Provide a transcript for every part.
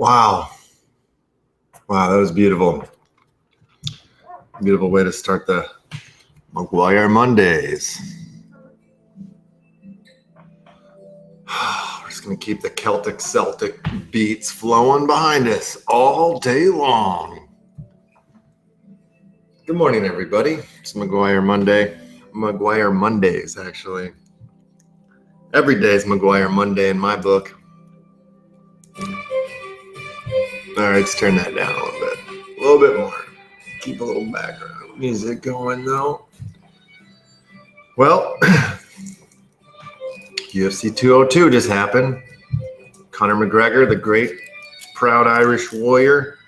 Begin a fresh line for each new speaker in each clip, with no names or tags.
Wow. Wow, that was beautiful. Beautiful way to start the McGuire Mondays. We're just going to keep the Celtic beats flowing behind us all day long. Good morning, everybody. It's McGuire Monday. McGuire Mondays, actually. Every day is McGuire Monday in my book. All right, let's turn that down a little bit more. Keep a little background music going, though. Well, UFC 202 just happened. Conor McGregor, the great, proud Irish warrior,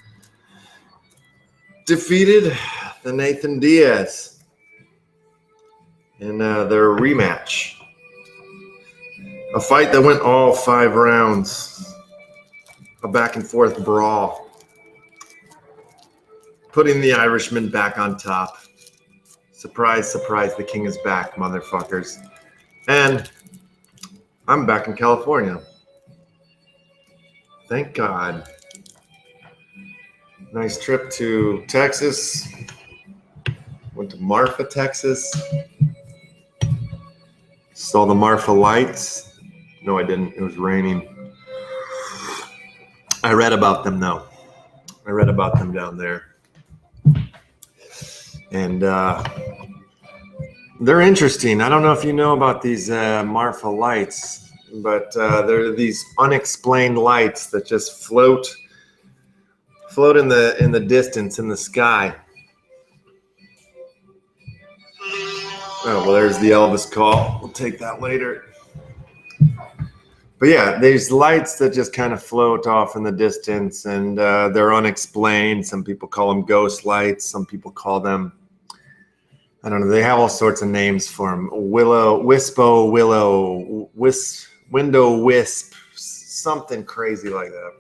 defeated the Nathan Diaz in their rematch. A fight that went all 5 rounds. A back and forth brawl. Putting the Irishman back on top. Surprise, surprise, the king is back, motherfuckers. And I'm back in California. Thank God. Nice trip to Texas. Went to Marfa, Texas. Saw the Marfa lights. No, I didn't. It was raining. I read about them, though. I read about them down there. And They're interesting. I don't know if you know about these Marfa lights, but they're these unexplained lights that just float in the distance in the sky. Oh, well, there's the Elvis call. We'll take that later. But yeah, these lights that just kind of float off in the distance, and they're unexplained. Some people call them ghost lights. Some people call them, I don't know, they have all sorts of names for them. Window wisp, something crazy like that.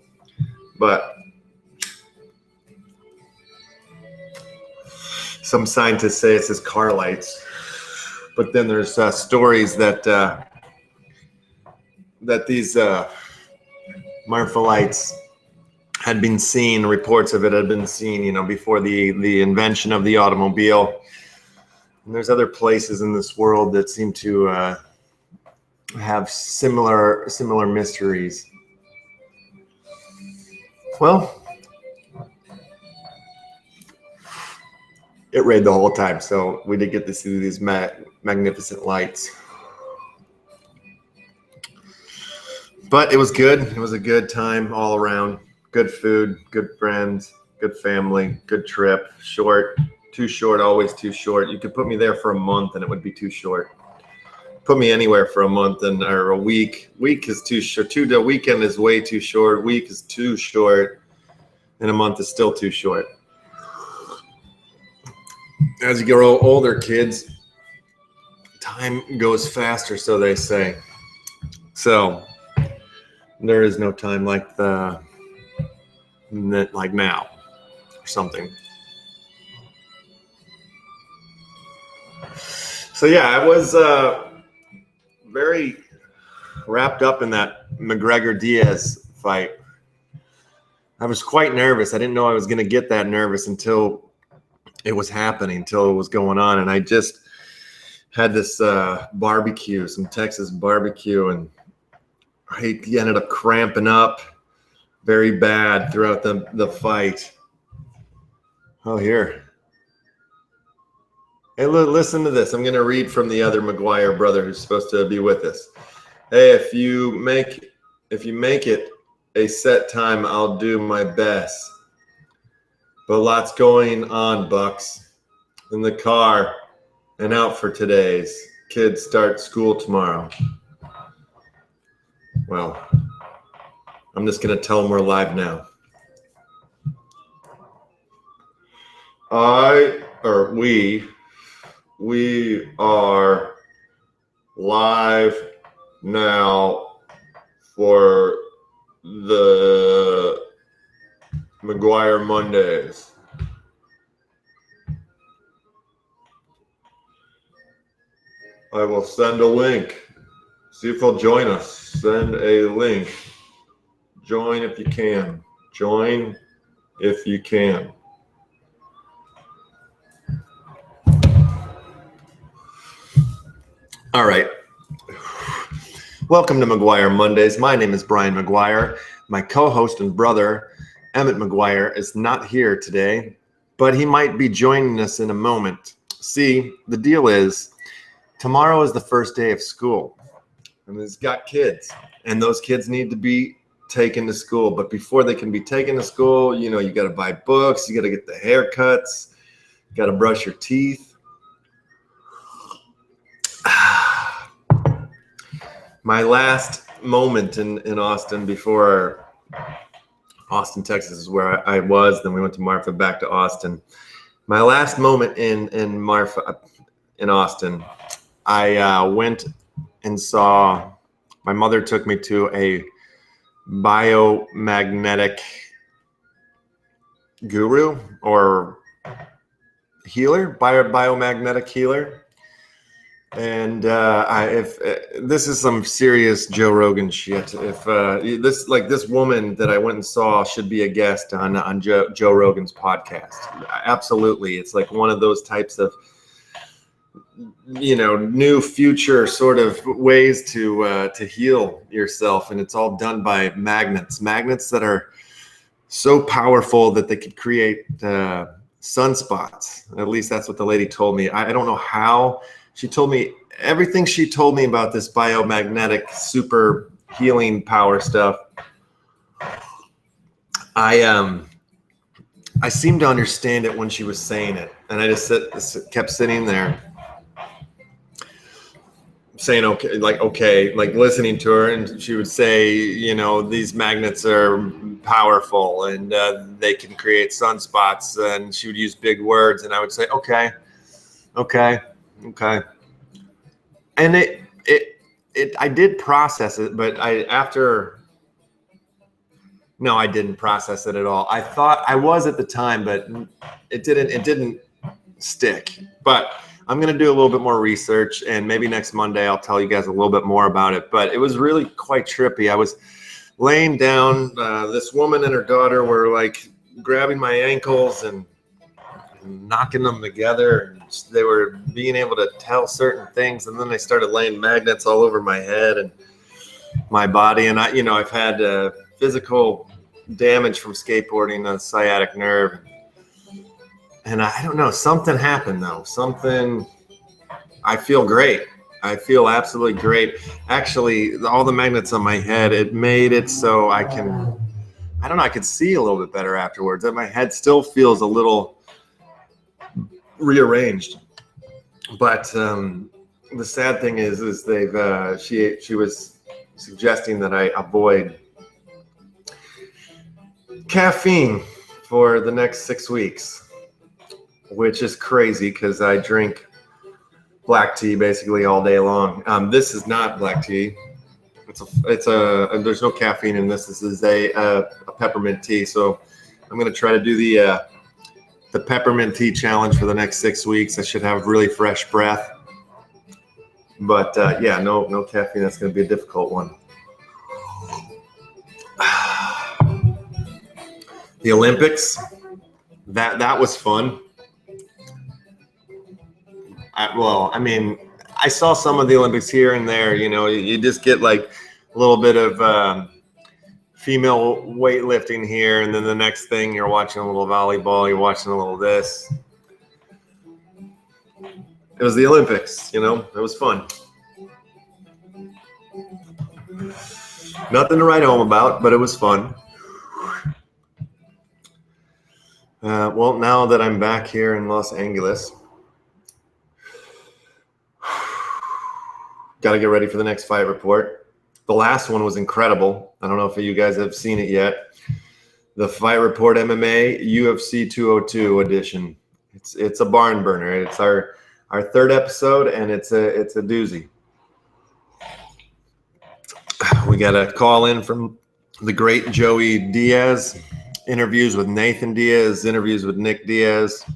But some scientists say it's just car lights. But then there's stories that these Marfa lights had been seen, reports of it had been seen, before the invention of the automobile. And there's other places in this world that seem to have similar mysteries. Well, it rained the whole time, so we did get to see these magnificent lights. But it was good. It was a good time all around. Good food, good friends, good family, good trip. Short, too short, always too short. You could put me there for a month and it would be too short. Put me anywhere for a month or a week. Week is too short. The weekend is way too short. Week is too short. And a month is still too short. As you grow older, kids, time goes faster, so they say. So there is no time like now or something. So yeah, I was very wrapped up in that McGregor-Diaz fight. I was quite nervous. I didn't know I was going to get that nervous until it was happening, until it was going on. And I just had this barbecue, some Texas barbecue, and I ended up cramping up very bad throughout the fight. Oh, here. Hey, listen to this. I'm going to read from the other McGuire brother who's supposed to be with us. Hey, if you make it a set time, I'll do my best. But lots going on, Bucks. In the car and out for today's. Kids start school tomorrow. Well, I'm just going to tell them we're live now. We are live now for the McGuire Mondays. I will send a link. See if they'll join us. Send a link. Join if you can. Join if you can. All right. Welcome to McGuire Mondays. My name is Brian McGuire. My co-host and brother, Emmett McGuire, is not here today, but he might be joining us in a moment. See, the deal is, tomorrow is the first day of school, and he's got kids, and those kids need to be taken to school. But before they can be taken to school, you got to buy books, you got to get the haircuts, you got to brush your teeth. My last moment in Austin before Austin, Texas is where I was. Then we went to Marfa, back to Austin. My last moment in Marfa, in Austin, I went and saw, my mother took me to a biomagnetic guru or healer, biomagnetic healer. And if this is some serious Joe Rogan shit, if this woman that I went and saw should be a guest on Joe Rogan's podcast, absolutely. It's like one of those types of new future sort of ways to heal yourself, and it's all done by magnets that are so powerful that they could create sunspots. At least that's what the lady told me. I don't know how She told me everything she told me about this biomagnetic super healing power stuff. I seemed to understand it when she was saying it, and I just kept sitting there saying okay, like listening to her, and she would say, you know, these magnets are powerful and they can create sunspots, and she would use big words, and I would say okay, and I did process it, but I didn't process it at all. I thought I was at the time, but it didn't stick. But I'm going to do a little bit more research, and maybe next Monday I'll tell you guys a little bit more about it. But it was really quite trippy. I was laying down. This woman and her daughter were like grabbing my ankles and knocking them together. They were being able to tell certain things, and then they started laying magnets all over my head and my body. And I've had physical damage from skateboarding, a sciatic nerve. And I don't know, something happened though. I feel great. I feel absolutely great. Actually, all the magnets on my head, it made it so I could see a little bit better afterwards. And my head still feels a little rearranged. But the sad thing is she was suggesting that I avoid caffeine for the next 6 weeks, which is crazy because I drink black tea basically all day long. This is not black tea. There's no caffeine in this. This is a peppermint tea. So I'm going to try to do the peppermint tea challenge for the next 6 weeks. I should have really fresh breath. But yeah, no caffeine. That's going to be a difficult one. The Olympics, that was fun. I saw some of the Olympics here and there. You know, you just get like a little bit of female weightlifting here, and then the next thing you're watching a little volleyball, you're watching a little this. It was the Olympics, you know, it was fun. Nothing to write home about, but it was fun. Well, now that I'm back here in Los Angeles, got to get ready for the next fight report. The last one was incredible. I don't know if you guys have seen it yet. The Fight Report MMA UFC 202 edition. It's a barn burner. It's our third episode, and it's a doozy. We got a call in from the great Joey Diaz. Interviews with Nathan Diaz, interviews with Nick Diaz.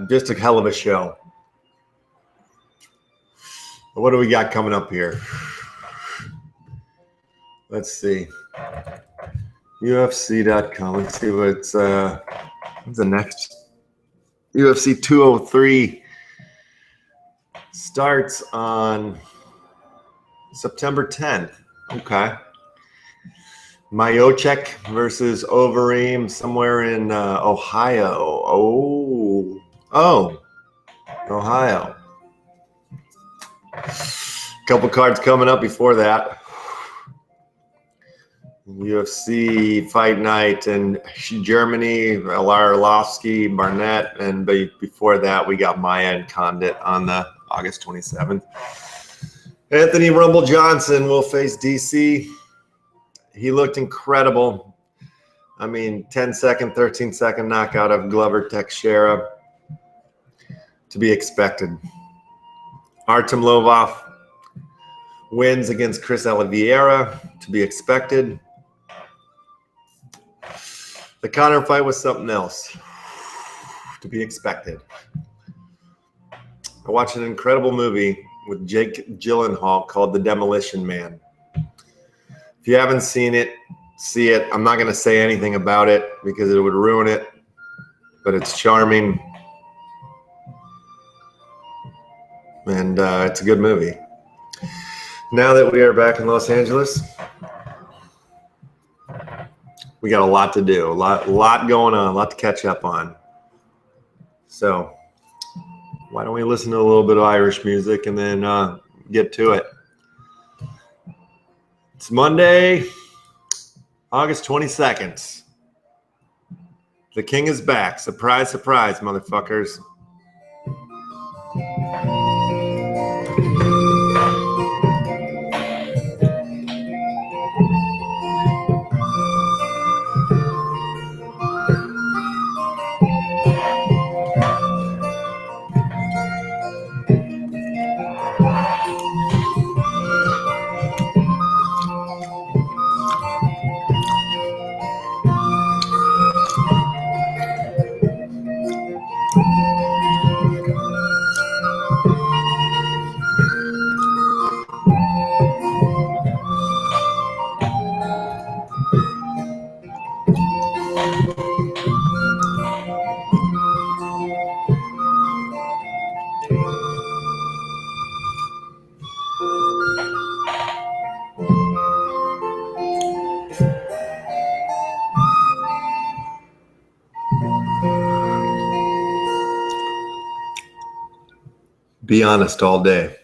Just a hell of a show. What do we got coming up here? Let's see. UFC.com. Let's see what's the next. UFC 203 starts on September 10th. Okay. Majocek versus Overeem somewhere in Ohio. Oh, Ohio. Couple cards coming up before that. UFC Fight Night in Germany, Arlovsky, Barnett, and before that we got Maya and Condit on the August 27th. Anthony Rumble Johnson will face DC. He looked incredible. I mean, 10-second, 13-second knockout of Glover Teixeira. To be expected. Artem Lobov wins against Chris Oliveira. To be expected. The Conor fight was something else. To be expected. I watched an incredible movie with Jake Gyllenhaal called The Demolition Man. If you haven't seen it, see it. I'm not going to say anything about it because it would ruin it, but it's charming. And it's a good movie. Now that we are back in Los Angeles, we got a lot to do, a lot going on, a lot to catch up on. So why don't we listen to a little bit of Irish music and then get to it. It's Monday, August 22nd. The king is back. Surprise, surprise, motherfuckers. Be honest all day.